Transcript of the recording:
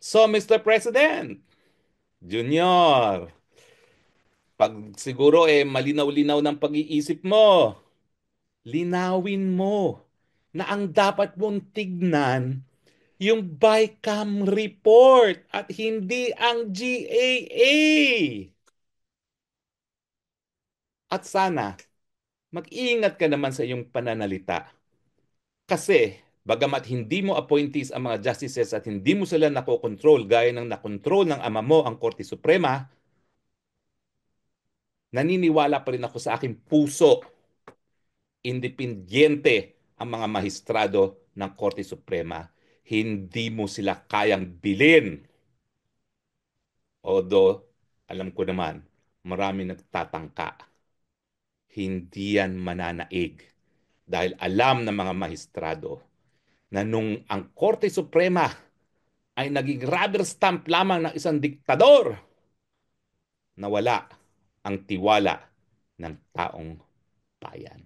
So, Mr. President, Junior, pag siguro malinaw-linaw ng pag-iisip mo, linawin mo na ang dapat mong tignan yung BICAM report at hindi ang GAA. At sana, mag-ingat ka naman sa iyong pananalita. Kasi, bagamat hindi mo appointees ang mga justices at hindi mo sila nakokontrol gaya ng nakontrol ng ama mo ang Korte Suprema, naniniwala pa rin ako sa aking puso, independyente ang mga mahistrado ng Korte Suprema. Hindi mo sila kayang bilin. Although, alam ko naman, marami nagtatangka. Hindi yan mananaig. Dahil alam ng mga mahistrado na nung ang Korte Suprema ay naging rubber stamp lamang ng isang diktador, nawala ang tiwala ng taong bayan.